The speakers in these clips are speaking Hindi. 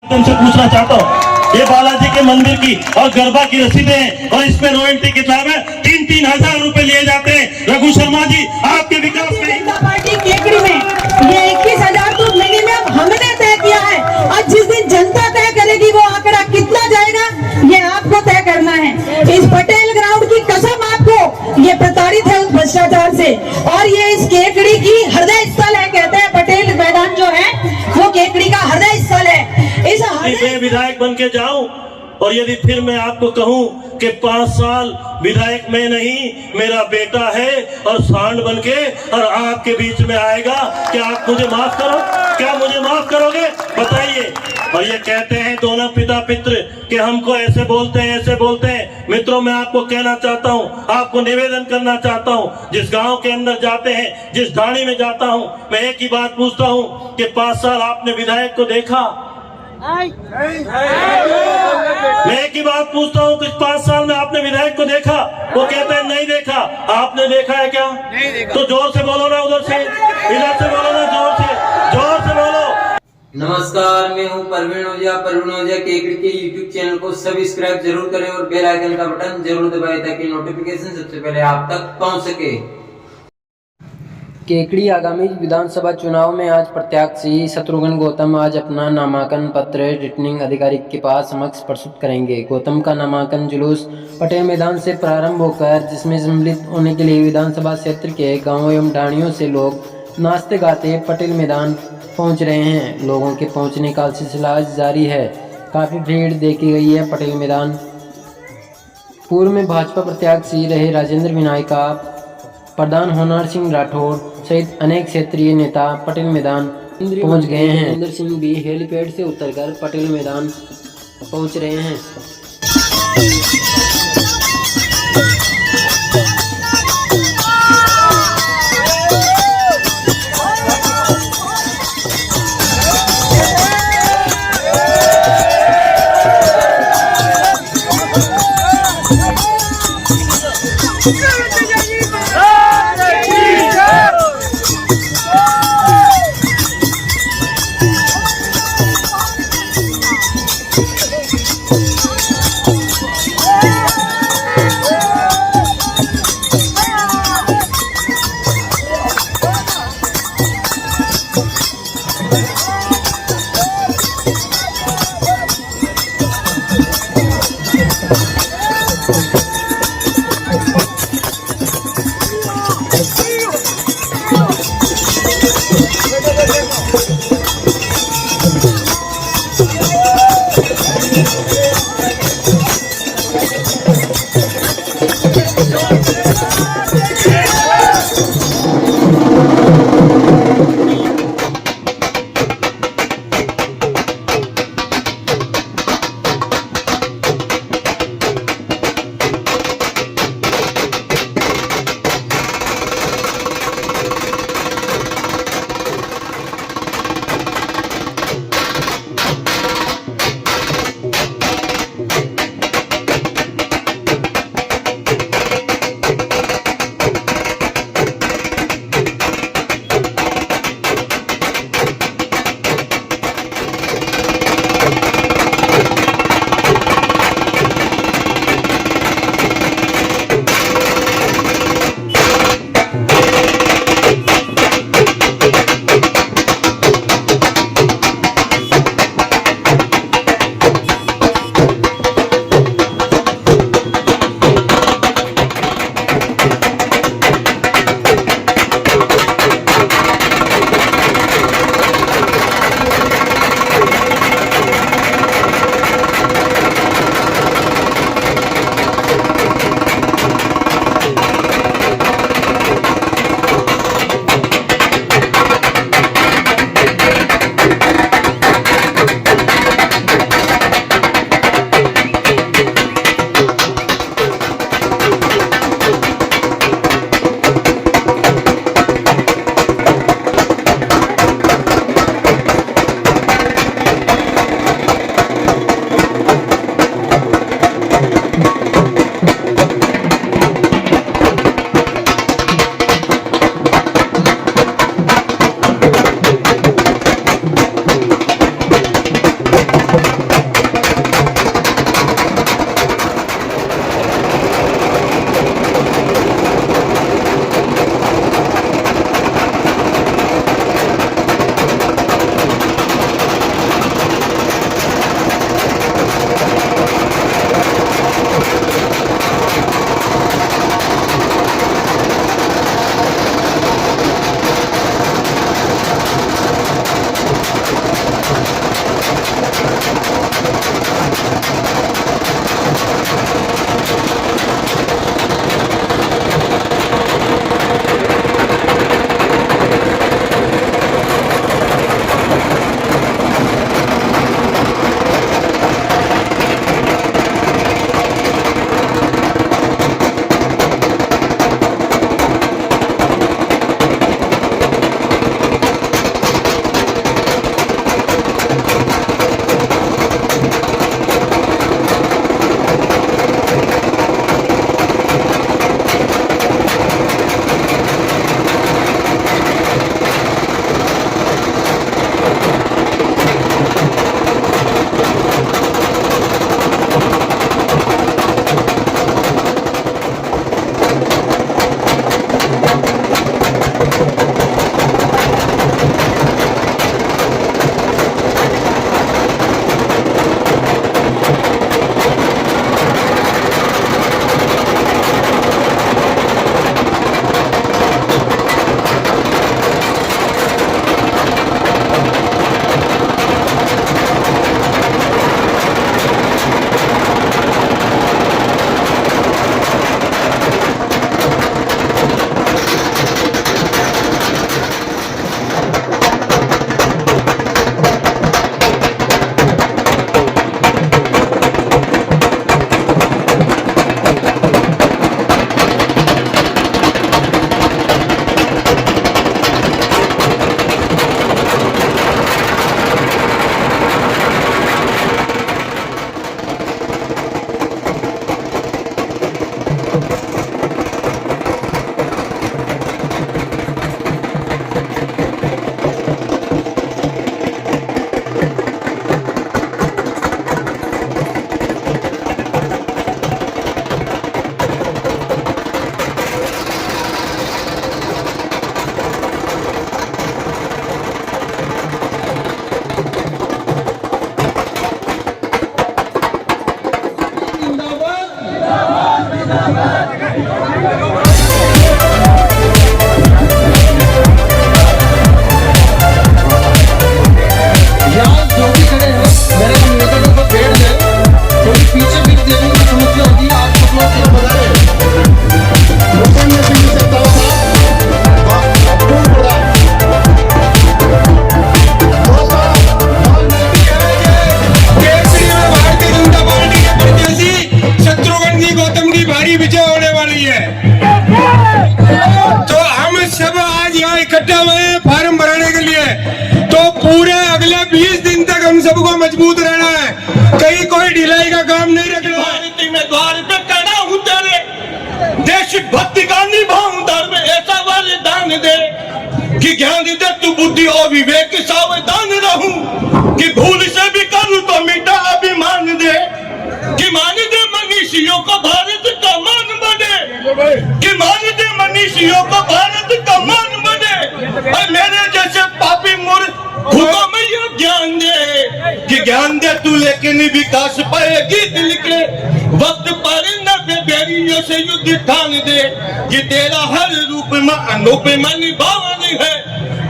तुमसे पूछना चाहता हूँ, ये बालाजी के मंदिर की और गरबा की रसीदें हैं और इसमें रॉयल्टी किताब है, 3-3 हजार रुपए लिए जाते हैं। रघु शर्मा जी, आपके विकास में जनता पार्टी केकड़ी में ये 21,000 तो मिनिमम हमने तय किया है और जिस दिन जनता तय करेगी वो आंकड़ा कितना जाएगा ये आपको तय करना है। इस पटेल ग्राउंड की कसम आपको, ये प्रताड़ित है उस भ्रष्टाचार से और ये इस केकड़ी की हृदय स्थल है। कहते हैं पटेल मैदान जो है वो केकड़ी का हृदय स्थल है। मैं विधायक बन के जाऊं और यदि फिर मैं आपको कहूं कि 5 साल विधायक मैं नहीं, मेरा बेटा है और सांड बन के और आपके बीच में आएगा, क्या आप मुझे माफ करो? क्या मुझे माफ करोगे? बताइए। और ये कहते हैं दोनों पिता पुत्र कि हमको ऐसे बोलते हैं, ऐसे बोलते हैं। मित्रों, मैं आपको कहना चाहता हूं, आपको निवेदन करना चाहता हूं, जिस गांव के अंदर जाते हैं, जिस ढाणी में जाता हूं, मैं एक ही बात पूछता हूं कि 5 साल आपने विधायक को देखा? मैं एक ही बात पूछता हूँ कि 5 साल में आपने विधायक को देखा? वो कहते हैं नहीं देखा। आपने देखा है क्या? नहीं देखा। तो जोर से बोलो ना, उधर से, इधर से बोलो ना, जोर से बोलो। नमस्कार, मैं हूँ परवीन ओझा। परवीन ओझा केकड़ी के यूट्यूब चैनल को सब्सक्राइब जरूर करें और बेल आइकन का बटन जरूर दबाएं ताकि नोटिफिकेशन सबसे पहले आप तक पहुँच सके। केकड़ी आगामी विधानसभा चुनाव में आज प्रत्याशी शत्रुघ्न गौतम आज अपना नामांकन पत्र रिटर्निंग अधिकारी के पास समक्ष प्रस्तुत करेंगे। गौतम का नामांकन जुलूस पटेल मैदान से प्रारंभ होकर जिसमें सम्मिलित होने के लिए विधानसभा क्षेत्र के गांवों एवं ढाणियों से लोग नाचते गाते पटेल मैदान पहुंच रहे हैं। लोगों के पहुंचने का सिलसिला जारी है। काफ़ी भीड़ देखी गई है पटेल मैदान। पूर्व में भाजपा प्रत्याशी रहे राजेंद्र विनायका, प्रधान होनर सिंह राठौड़ सहित अनेक क्षेत्रीय नेता पटेल मैदान पहुंच गए हैं। नरेंद्र सिंह भी हेलीपैड से उतरकर पटेल मैदान पहुंच रहे हैं। मजबूत रहना है, कहीं कोई ढिलाई का काम नहीं रखना है। मैं द्वार पे खड़ा हूँ तेरे, देशभक्ति का निभाऊं धर्म ऐसा वरदान दे कि ज्ञान दे तू बुद्धि और विवेक सावधान रहूं, कि भूल से भी करूं तो मिटा अभिमान दे, कि मान दे मनीषियों को भारत का मान बने, कि मान दे मनीषियों को भारत का मान बने, और मेरे जैसे पापी मूर्ख को मैं ये ज्ञान दे कि ज्ञान दे तू लेकिन विकास पाएगी दिल के वक्त पर नब्बे बेरियों से युद्ध ठान दे, कि तेरा हर रूप में अनुपमा निभावन है,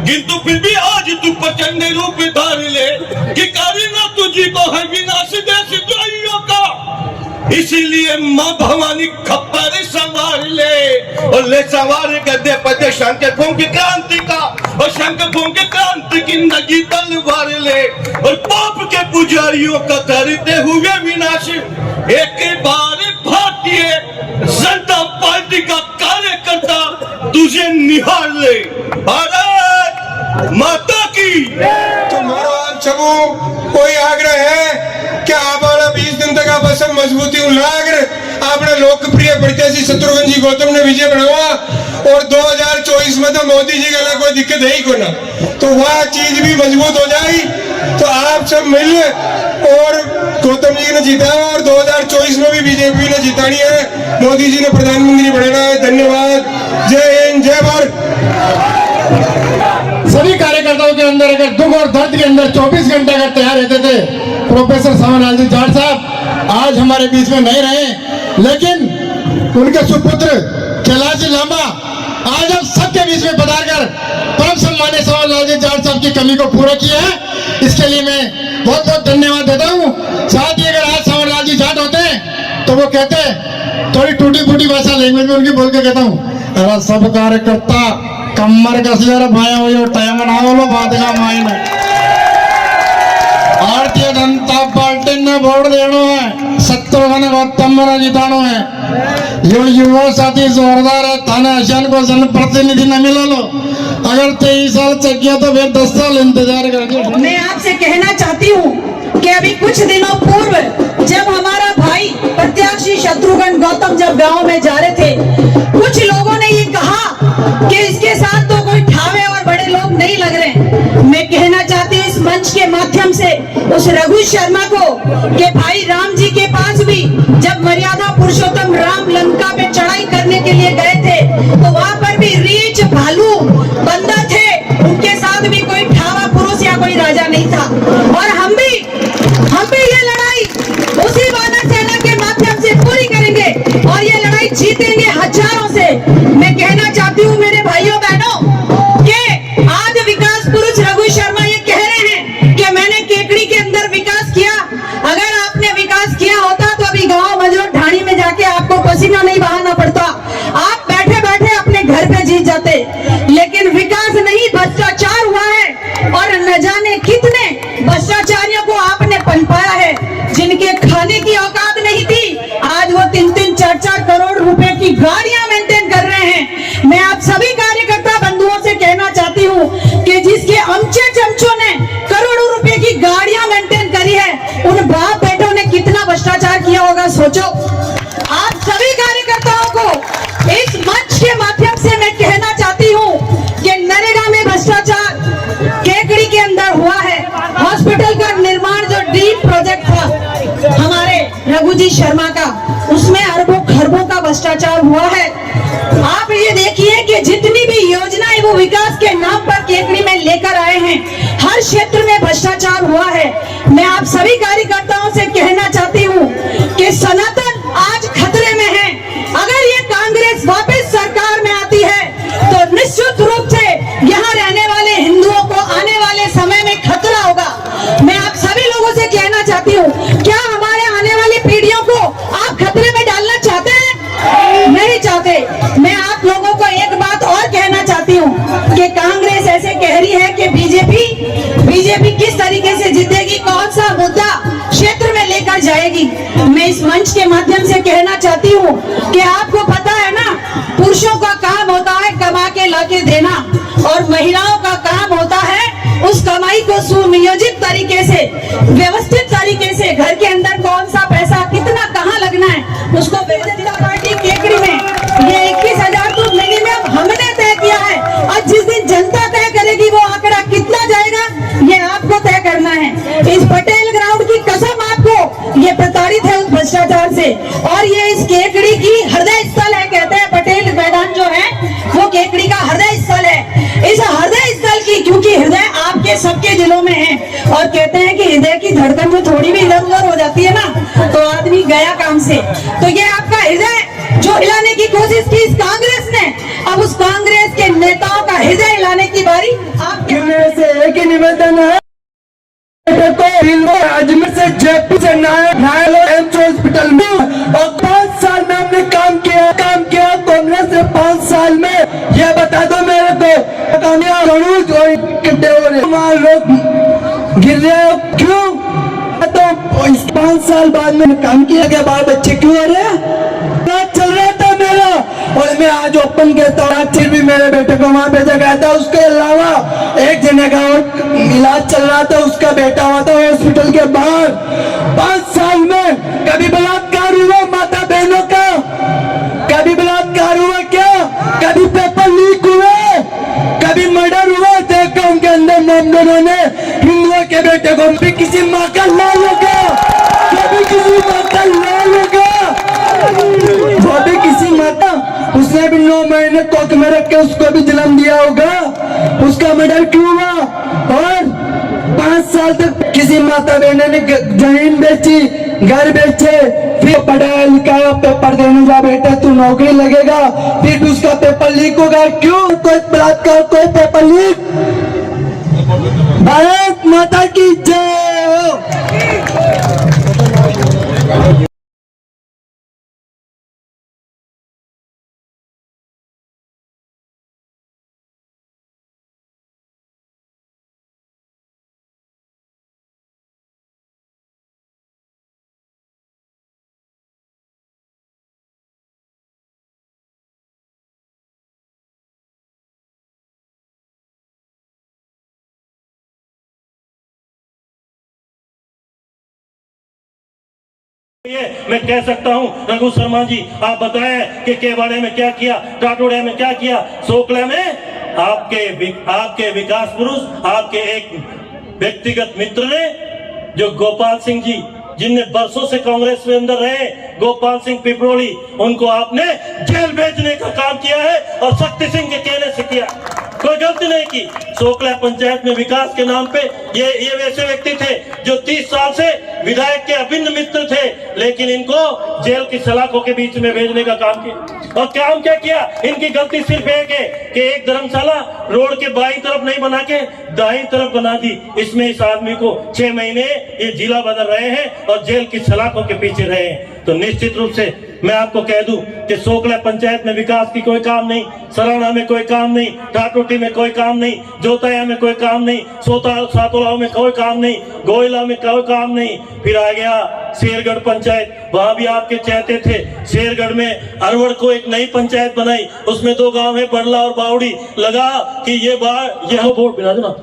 किंतु फिर भी आज तू प्रचंड रूप धार ले, कि करना तुझी को है विनाश देश द्रोहियों का, इसीलिए माँ भवानी खप्पर संवार ले, और ले संवार गद्दे पते शंख फूंक क्रांति का, और शंख फूंक क्रांति की नगी तलवार ले, और पाप के पुजारियों का करते हुए विनाश एक बार भारतीय जनता पार्टी का कार्यकर्ता तुझे निहार ले। भारत माता की। तो मारो आप सबू कोई आग्रह है कि आप 20 दिन तक आप सब मजबूती लागर आपने लोकप्रिय प्रत्याशी शत्रुघ्न जी गौतम ने विजय बनावा, और 2024 में तो मोदी जी का कोई दिक्कत है ही को ना, तो वह चीज भी मजबूत हो जाए। तो आप सब मिल और गौतम जी ने जीता, और 2024 में भी बीजेपी ने जितानी है, मोदी जी ने प्रधानमंत्री बनाना है। धन्यवाद। जय हिंद, जय भारत। सभी कार्यकर्ताओं के अंदर अगर दुख और दर्द के अंदर 24 घंटे अगर तैयार रहते थे, प्रोफेसर सावरलाल जी जाट साहब आज हमारे बीच में नहीं रहे, लेकिन उनके सुपुत्र कैलाश लांबा आज हम सबके बीच में पधार कर परम सम्मान्य सावरलाल जी जाट साहब की कमी को पूरा किया है। इसके लिए मैं बहुत बहुत धन्यवाद देता हूँ। साथ ही अगर आज सावरलाल जी जाट होते तो वो कहते, थोड़ी टूटी फूटी भाषा लैंग्वेज में उनकी बोल के कहता हूँ, अरे सब कार्यकर्ता कमर कस भाया हो टाइम ना बोलो बात का मायने। भारतीय जनता पार्टी ने वोट देना है, शत्रुघ्न गौतम ने जिताना है। यो युवा साथी जोरदार है, थाना अशान को जनप्रतिनिधि न मिला लो, अगर 23 साल चल गया तो फिर 10 साल इंतजार कर। मैं आपसे कहना चाहती हूँ कि अभी कुछ दिनों पूर्व जब हमारा भाई प्रत्याशी शत्रुघ्न गौतम जब गांव में जा रहे थे, कुछ लोगों ने ये कहा कि इसके साथ तो कोई ठावे और बड़े लोग नहीं लग रहे। मैं कहना चाहती हूँ इस मंच के माध्यम से उस रघु शर्मा को कि भाई राम जी के पास भी जब मर्यादा पुरुषोत्तम राम लंका पे चढ़ाई करने के लिए गए थे तो वहां पर भी रीछ भालू बंदर थे, उनके साथ भी कोई ठावा पुरुष या कोई राजा नहीं था। और हम भी ये लड़ाई उसी वानर सेना के माध्यम से पूरी करेंगे और ये लड़ाई जीतेंगे हजारों से। मैं कहना चाहती हूँ मेरे भाइयों बहनों कि आज विकास पुरुष रघु शर्मा ये कह रहे हैं कि मैंने केकड़ी के अंदर विकास किया। अगर आपने विकास किया होता तो अभी गांव मजरों ढाणी में जाके आपको पसीना नहीं बहाना पड़ता, आप बैठे बैठे अपने घर पे जीत जाते। लेकिन विकास नहीं, भ्रष्टाचार हुआ है और न जाने कितने भ्रष्टाचारियों को आपने पनपाया है, जिनके खाने की औकात नहीं थी आज वो 3-3, 4-4 करोड़ रुपए की गाड़ियां मेंटेन कर रहे हैं। मैं आप सभी कार्यकर्ता बंधुओं से कहना चाहती हूँ कि जिसके अमचे चमचों ने करोड़ों रुपए की गाड़ियां मेंटेन करी है, उन बाप बेटों ने कितना भ्रष्टाचार किया होगा सोचो। आप सभी कार्यकर्ताओं को इस मंच के माध्यम से मैं कहना चाहती हूँ कि नरेगा में भ्रष्टाचार केकड़ी के अंदर हुआ है। हॉस्पिटल का निर्माण जो ड्रीम प्रोजेक्ट था हमारे रघु जी शर्मा का, उसमें अरबों खरबों का भ्रष्टाचार हुआ है। आप ये देखिए कि जितनी भी योजनाएं वो विकास के नाम पर केकड़ी में लेकर आए हैं, हर क्षेत्र में भ्रष्टाचार हुआ है। मैं आप सभी कार्यकर्ताओं से कहना चाहती हूँ कि सनातन आज खतरे में है। अगर ये कांग्रेस वापस सरकार में आती है तो निश्चित रूप से यहाँ रहने वाले हिंदुओं को आने वाले समय में खतरा होगा। मैं आप सभी लोगों से कहना चाहती हूँ, क्या हमारे आने वाली पीढ़ियों को आप खतरे में डालना चाहते हैं? नहीं चाहते। मैं आप लोगों को एक बात और कहना चाहती हूँ कि कांग्रेस ऐसे कह रही है कि बीजेपी किस तरीके से जीतेगी, कौन सा मुद्दा क्षेत्र में लेकर जाएगी। मैं इस मंच के माध्यम से कहना चाहती हूँ कि आपको पता है ना, पुरुषों का काम होता है कमा के लाके देना और महिलाओं का काम होता है उस कमाई सफाई को सुनियोजित तरीके से, व्यवस्थित तरीके से, घर के अंदर कौन सा पैसा कितना कहाँ लगना है उसको जनता पार्टी केकड़ी में ये 21,000 तो मिनिमम हमने तय किया है। और जिस दिन जनता तय करेगी वो आंकड़ा कितना जाएगा ये आपको तय करना है। इस पटेल ग्राउंड की कसम आपको, ये प्रताड़ित है उस भ्रष्टाचार से। और ये इस केकड़ी की हृदय स्थल है, कहते हैं पटेल मैदान जो है वो केकड़ी का हृदय स्थल है। इस हृदय स्थल की, क्योंकि हृदय आपके सबके जिलों में है, और कहते हैं कि हृदय की धड़कन में थोड़ी भी इधर उधर हो जाती है ना तो आदमी गया काम से। तो ये आपका हृदय जो हिलाने की कोशिश की इस कांग्रेस ने, अब उस कांग्रेस के नेताओं का हृदय हिलाने की बारी आपके। से एक ही निवेदन है को अजमेर से जयपुर से एम्स हॉस्पिटल में, और 5 साल में हमने काम किया कांग्रेस ने 5 साल में। ये बता दो मेरे को वहाँ लोग गिर रहे हो क्यों? तो इस 5 साल बाद मैंने काम किया क्या बाल बच्चे क्यों आ रहे हैं? चल रहा था मेरा, और मैं आज ओपन कहता हूँ फिर भी मेरे बेटे को वहाँ भेजा गया था। उसके अलावा एक जने का इलाज चल रहा था, उसका बेटा हुआ था हॉस्पिटल के बाहर। 5 साल में कभी बलात्कार हुआ माता बहनों का? कभी बलात्कार हुआ क्या? कभी पेपर लीक हुए? कभी मर्डर हुआ? देखा उनके अंदर मामलों ने हिंदुओं के बेटे को भी किसी माँ का लाल होगा, कभी किसी माँ का लाल होगा, वो भी किसी माता, उसने भी 9 महीने कोख में रख के उसको भी जन्म दिया होगा। उसका मर्डर क्यों हुआ? और 5 साल तक किसी माता बहन ने जमीन बेची, घर बेचे, फिर पढ़ाया लिखाया, पेपर देने जा बेटा तू नौकरी लगेगा, फिर भी उसका पेपर लीक होगा। क्यों? कोई बलात्कार, कोई पेपर लीक। भारत माता की जय हो। ये मैं कह सकता हूं रघु शर्मा जी, आप बताएं कि केवाड़े में क्या किया, टाटोड़े में क्या किया, सोकले में आपके विकास पुरुष, आपके एक व्यक्तिगत मित्र ने, जो गोपाल सिंह जी, जिनने बरसों से कांग्रेस में अंदर रहे, गोपाल सिंह पिपरोली, उनको आपने जेल भेजने का काम किया है और शक्ति सिंह के कहने से किया। कोई गलती नहीं की। सोकला पंचायत में विकास के नाम पे ये वैसे व्यक्ति थे जो 30 साल से विधायक के अभिन्न मित्र थे, लेकिन इनको जेल की सलाखों के बीच में भेजने का काम किया। और काम क्या किया? इनकी गलती सिर्फ एक है कि एक धर्मशाला रोड के बाईं तरफ नहीं बना के दाईं तरफ बना दी। इसमें इस आदमी को 6 महीने ये जिला बदल रहे हैं और जेल की सलाखों के पीछे रहे हैं। तो निश्चित रूप से मैं आपको कह दूं कि सोकला पंचायत में विकास की कोई काम नहीं, सराना में कोई काम नहीं, टाटोटी में कोई काम नहीं, जोताया में कोई काम नहीं, सातोलाव में कोई काम नहीं, गोयला में कोई काम नहीं। फिर आ गया शेरगढ़ पंचायत, वहां भी आपके चाहते थे। शेरगढ़ में अरवड़ को एक नई पंचायत बनाई, उसमें 2 गांव है, बड़ला और बावड़ी। लगा कि ये वोट बिना देना,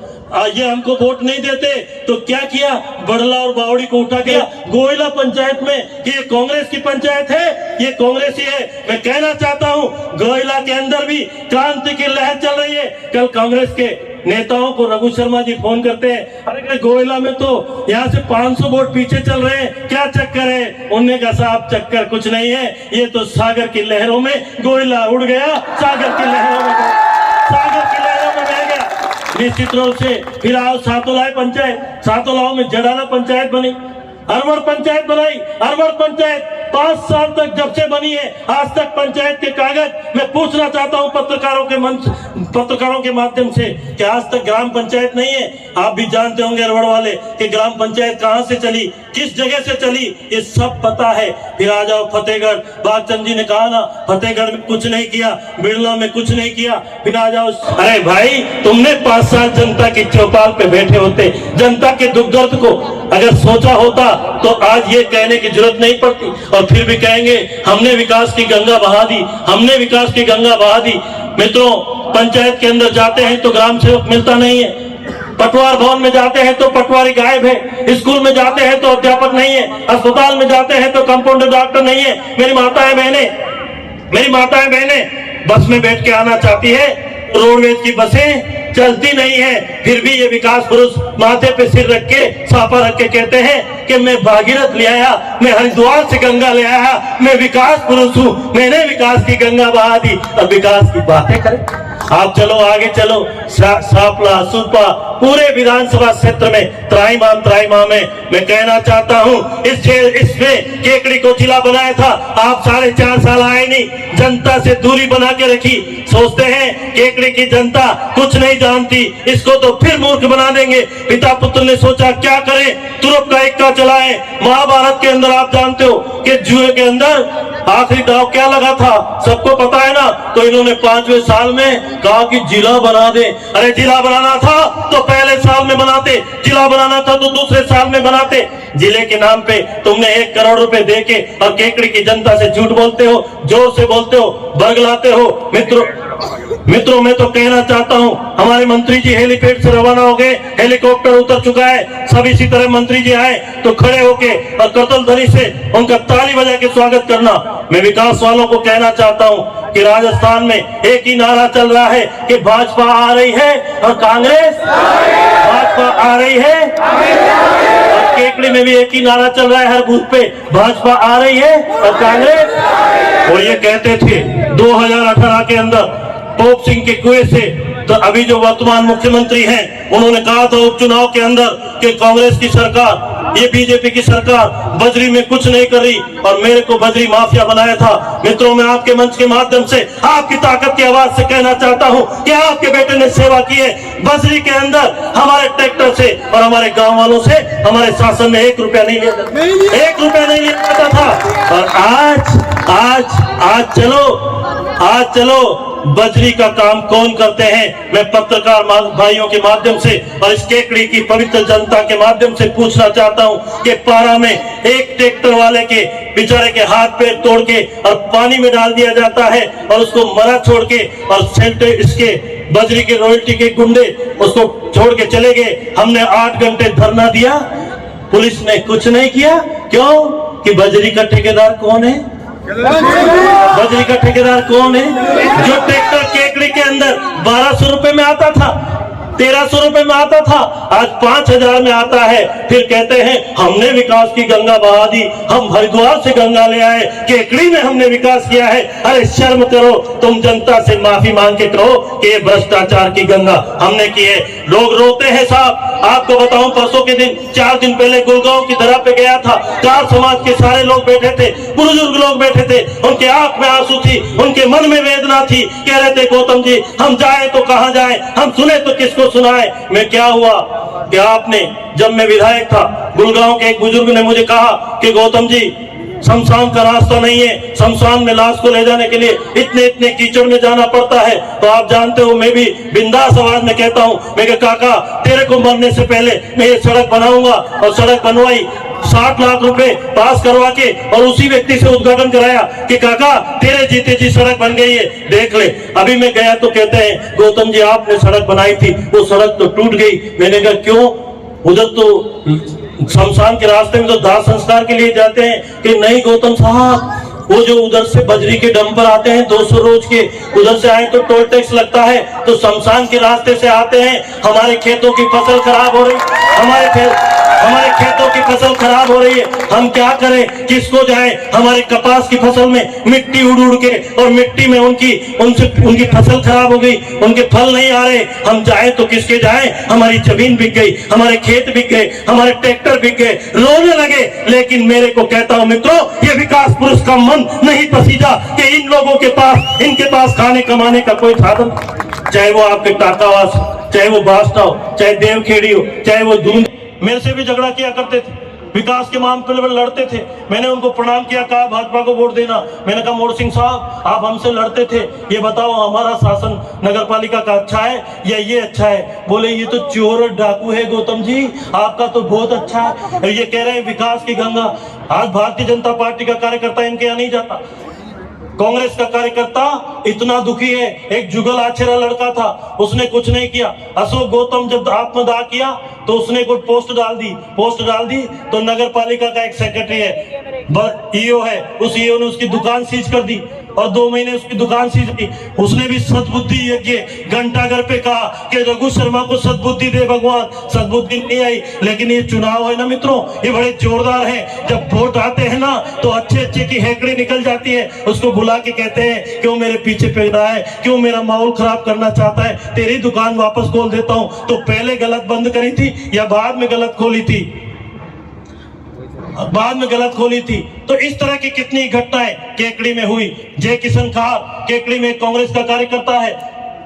ये हमको वोट नहीं देते, तो क्या किया? बड़ला और बावड़ी को उठा के गोयला पंचायत में कि ये कांग्रेस की पंचायत है, ये कांग्रेस ही है। मैं कहना चाहता हूं गोयला के अंदर भी क्रांति की लहर चल रही है। कल कांग्रेस के नेताओं को रघु शर्मा जी फोन करते हैं, अरे गोयला में तो यहाँ से 500 वोट पीछे चल रहे हैं, क्या चक्कर है? उन्होंने कहा साहब चक्कर कुछ नहीं है, ये तो सागर की लहरों में गोयला उड़ गया, सागर की लहरों में बह गया। निश्चित रूप से फिर आओ सातोलाव पंचायत, सातोलाव में जड़ाना पंचायत बनी, अरवड़ पंचायत बनाई। अरवड़ पंचायत 5 साल तक जब से बनी है, आज तक पंचायत के कागज मैं पूछना चाहता हूं पत्रकारों के माध्यम से कि आज तक ग्राम पंचायत नहीं है। आप भी जानते होंगे अरवड़ वाले कि ग्राम पंचायत कहां से चली, किस जगह से चली, ये सब पता है। फिर आ जाओ फतेहगढ़, बागचंद जी ने कहा ना फतेहगढ़ में कुछ नहीं किया, बिरला में कुछ नहीं किया। फिर आ जाओ, अरे भाई तुमने 5 साल जनता की चौपाल पे बैठे होते, जनता के दुख दर्द को अगर सोचा होता तो आज ये कहने की जरूरत नहीं पड़ती। और फिर भी कहेंगे हमने विकास की गंगा बहा दी, हमने विकास की गंगा बहा दी। मित्रों, पंचायत के अंदर जाते हैं तो ग्राम सेवक मिलता नहीं है, पटवार भवन में जाते हैं तो पटवारी गायब है, स्कूल में जाते हैं तो अध्यापक नहीं है, अस्पताल में जाते हैं तो कंपाउंडर डॉक्टर नहीं है। मेरी माताएं बहनें बस में बैठ के आना चाहती है, रोडवेज की बसें चलती नहीं है, फिर भी ये विकास पुरुष माथे पे सिर रख के साफा रख के कहते हैं कि मैं भागीरथ ले आया, मैं हरिद्वार से गंगा ले आया, मैं विकास पुरुष हूँ, मैंने विकास की गंगा बहा दी। अब विकास की बातें करें। आप चलो आगे चलो, सापला सुपा पूरे विधानसभा क्षेत्र में त्राईमाम में मैं कहना चाहता हूँ, इसमें केकड़ी को जिला बनाया था, आप 4.5 साल आए नहीं, जनता से दूरी बना के रखी। सोचते हैं केकड़ी की जनता कुछ नहीं जानती, इसको तो फिर मूर्ख बना देंगे। पिता पुत्र ने सोचा क्या करें, तुरप का इक्का चलाए। महाभारत के अंदर आप जानते हो कि जुए के अंदर आखिरी दाव क्या लगा था, सबको पता है ना। तो इन्होंने 5वें साल में कहा कि जिला बना दे। अरे जिला बनाना था तो पहले साल में बनाते, जिला बनाना था तो दूसरे साल में बनाते। जिले के नाम पे तुमने 1 करोड़ रुपए देके और केकड़ी की जनता से झूठ बोलते हो, जोर से बोलते हो, बरगलाते हो। मित्रों मैं तो कहना चाहता हूं, हमारे मंत्री जी हेलीपैड से रवाना हो गए, हेलीकॉप्टर उतर चुका है। सब इसी तरह मंत्री जी आए तो खड़े होके और करतल ध्वनि से उनका ताली बजा के स्वागत करना। मैं विकास वालों को कहना चाहता हूं कि राजस्थान में एक ही नारा चल रहा है कि भाजपा आ रही है और कांग्रेस, भाजपा आ रही है। और केकड़ी में भी एक ही नारा चल रहा है हर बूथ पे, भाजपा आ रही है और कांग्रेस। और ये कहते थे 2018 के अंदर पोप सिंह के कुएं से, तो अभी जो वर्तमान मुख्यमंत्री हैं उन्होंने कहा था उपचुनाव के अंदर कि कांग्रेस की सरकार, ये बीजेपी की सरकार बजरी में कुछ नहीं कर रही और मेरे को बजरी माफिया बनाया था। मित्रों मैं आपके मंच के माध्यम से आपकी ताकत की आवाज से कहना चाहता हूं कि आपके बेटे ने सेवा की है। बजरी के अंदर हमारे ट्रैक्टर से और हमारे गांव वालों से हमारे शासन में 1 रुपया नहीं लिया, 1 रुपया नहीं लिया जाता था। और आज चलो बजरी का काम कौन करते हैं। मैं पत्रकार भाइयों के माध्यम से और इस केकड़ी की पवित्र जनता के माध्यम से पूछना चाहता हूं कि पारा में एक ट्रैक्टर वाले के बेचारे के हाथ पैर तोड़ के और पानी में डाल दिया जाता है और उसको मरा छोड़ के, और सेंटर इसके बजरी के रॉयल्टी के गुंडे उसको छोड़ के चले गए। हमने 8 घंटे धरना दिया, पुलिस ने कुछ नहीं किया। क्यों? कि बजरी का ठेकेदार कौन है? बजरी का ठेकेदार कौन है? जो ट्रैक्टर केकड़ी के अंदर 1200 रुपए में आता था, 1300 रुपए में आता था, आज 5000 में आता है। फिर कहते हैं हमने विकास की गंगा बहा दी, हम हरिद्वार से गंगा ले आए, केकड़ी में हमने विकास किया है। अरे शर्म करो, तुम जनता से माफी मांग के कहो कि ये भ्रष्टाचार की गंगा हमने की है। लोग रोते हैं साहब। आपको बताऊं, परसों के दिन 4 दिन पहले गुड़गांव की दरा पे गया था, 4 समाज के सारे लोग बैठे थे, बुजुर्ग लोग बैठे थे, उनके आंख में आंसू थी, उनके मन में वेदना थी। कह रहे थे गौतम जी हम जाए तो कहां जाए, हम सुने तो किसको सुनाए। मैं क्या हुआ कि आपने, जब मैं विधायक था, गुड़गांव के एक बुजुर्ग ने मुझे कहा कि गौतम जी शमशान का रास्ता नहीं है, शमशान में लाश को ले जाने के लिए इतने कीचड़ में जाना पड़ता है। तो आप जानते हो मैं भी बिंदास आवाज में कहता हूँ, मैं काका तेरे को मरने से पहले मैं ये सड़क बनाऊंगा। और सड़क बनवाई, 60 लाख रुपए पास करवा के और उसी व्यक्ति से उद्घाटन कराया कि काका तेरे जीते जी सड़क बन गई है, देख ले। अभी मैं गया तो कहते हैं गौतम जी आपने सड़क बनाई थी, वो सड़क तो टूट गई। मैंने कहा क्यों? उधर तो शमशान के रास्ते में तो दाह संस्कार के लिए जाते हैं। कि नहीं गौतम साहब, वो जो उधर से बजरी के डंपर आते हैं 200 रोज के, उधर से आए तो टोल टैक्स लगता है, तो शमशान के रास्ते से आते हैं। हमारे खेतों की फसल खराब हो रही, हमारे खेतों की फसल खराब हो रही है, हम क्या करें, किसको जाए? हमारे कपास की फसल में मिट्टी उड़ उड़ के और मिट्टी में उनकी फसल खराब हो गई, उनके फल नहीं आ रहे, हम जाए तो किसके जाए? हमारी जमीन बिक गई, हमारे खेत बिक गए, हमारे ट्रैक्टर बिक गए, रोने लगे। लेकिन मेरे को कहता हूं मित्रों, ये विकास पुरुष का मन नहीं पसीजा कि इन लोगों के पास, इनके पास खाने कमाने का कोई साधन, चाहे वो आपके टाकावास, चाहे वो बास्ता हो, चाहे देवखेड़ी हो, चाहे वो दून, मेरे से भी झगड़ा किया करते थे, विकास के मामले पर लड़ते थे। मैंने उनको प्रणाम किया, कहा भाजपा को वोट देना। मैंने कहा मोड़ सिंह साहब आप हमसे लड़ते थे, ये बताओ हमारा शासन नगर पालिका का अच्छा है या ये अच्छा है? बोले ये तो चोर और डाकू है गौतम जी, आपका तो बहुत अच्छा है। ये कह रहे हैं विकास की गंगा। आज भारतीय जनता पार्टी का कार्यकर्ता इनके यहाँ नहीं जाता, कांग्रेस का कार्यकर्ता इतना दुखी है। एक जुगल आचेरा लड़का था, उसने कुछ नहीं किया। अशोक गौतम जब आत्मदाह किया तो उसने कुछ पोस्ट डाल दी तो नगर पालिका का एक सेक्रेटरी है, ईओ है, उस ईओ ने उसकी दुकान सीज कर दी और 2 महीने उसकी दुकान सीज की। उसने भी सद्बुद्धि यज्ञ घंटाघर पे कहा कि रघु शर्मा को सद्बुद्धि दे भगवान, सद्बुद्धि नहीं आई। लेकिन ये चुनाव है ना मित्रों, ये बड़े जोरदार है। जब वोट आते हैं ना तो अच्छे की हेकड़ी निकल जाती है, उसको बुला के कहते हैं क्यों मेरे पीछे पड़ रहा है, क्यों मेरा माहौल खराब करना चाहता है, तेरी दुकान वापस खोल देता हूं। तो पहले गलत बंद करी थी या बाद में गलत खोली थी? बाद में गलत खोली थी। तो इस तरह की कितनी घटनाएं केकड़ी में हुई। जय किशन खार केकड़ी में कांग्रेस का कार्यकर्ता है,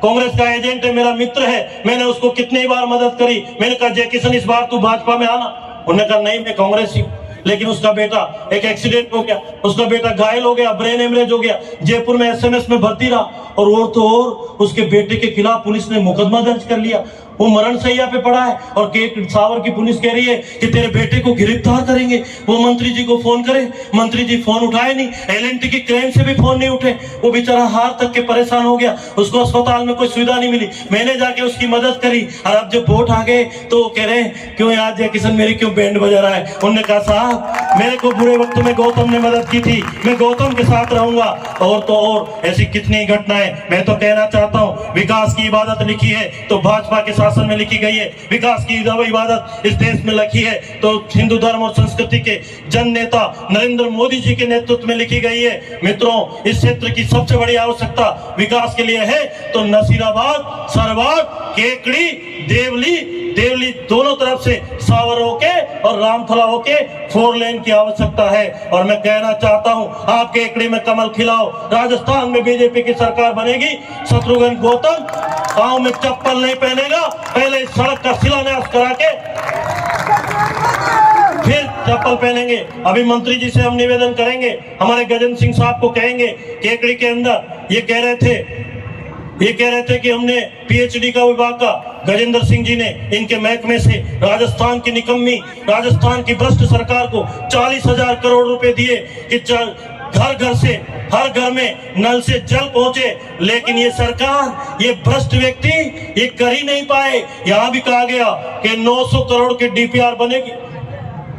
कांग्रेस का एजेंट है, मेरा मित्र है। मैंने उसको कितनी बार मदद करी। मैंने कहा जय किशन इस बार तू भाजपा में आना। उन्होंने कहा नहीं मैं कांग्रेस ही। लेकिन उसका बेटा एक एक्सीडेंट हो गया, उसका बेटा घायल हो गया, ब्रेन हेमरेज हो गया, जयपुर में एसएमएस में भर्ती रहा। और तो और उसके बेटे के खिलाफ पुलिस ने मुकदमा दर्ज कर लिया, वो मरण सैया पे पड़ा है। और सावर की पुलिस कह रही है कि तेरे बेटे को गिरफ्तार करेंगे। वो मंत्री जी को फोन करे, मंत्री जी फोन उठाए नहीं। एलएनटी की क्रेन से भी फोन नहीं उठे। वो बेचारा हार तक के परेशान हो गया, उसको अस्पताल में कोई सुविधा नहीं मिली। मैंने जाके उसकी मदद करी। और अब जब वोट आ गए तो वो कह रहे हैं क्यों यार जय किशन मेरी क्यों बैंड बजा रहा है। उन्होंने कहा साहब मेरे को बुरे वक्त में गौतम ने मदद की थी, मैं गौतम के साथ रहूंगा। और तो और ऐसी कितनी घटनाएं। मैं तो कहना चाहता हूँ विकास की इबादत लिखी है तो भाजपा के शासन में लिखी गई है, विकास की इबादत इस देश में लिखी है तो हिंदू धर्म और संस्कृति के जन नेता नरेंद्र मोदी जी के नेतृत्व में लिखी गई है। मित्रों इस क्षेत्र की सबसे बड़ी आवश्यकता विकास के लिए है तो नसीराबाद, सरवाड़, केकड़ी, देवली दोनों तरफ से सावर होके और रामथला होके 4 लेन की आवश्यकता है। और मैं कहना चाहता हूं आप केकड़ी में कमल खिलाओ, राजस्थान में बीजेपी की सरकार बनेगी। शत्रुघ्न गौतम पांव में चप्पल नहीं पहनेगा, पहले इस सड़क का शिलान्यास करा के फिर चप्पल पहनेंगे। अभी मंत्री जी से हम निवेदन करेंगे, हमारे गजेंद्र सिंह साहब को कहेंगे केकड़ी के अंदर ये कह रहे थे कि हमने पीएचडी का विभाग का गजेंद्र सिंह जी ने इनके महकमे से राजस्थान की निकम्मी, राजस्थान की भ्रष्ट सरकार को 40,000 करोड़ रुपए दिए कि घर से हर घर में नल से जल पहुंचे। लेकिन ये सरकार, ये भ्रष्ट व्यक्ति ये कर ही नहीं पाए। यहां भी कहा गया कि 900 करोड़ की डीपीआर बनेगी,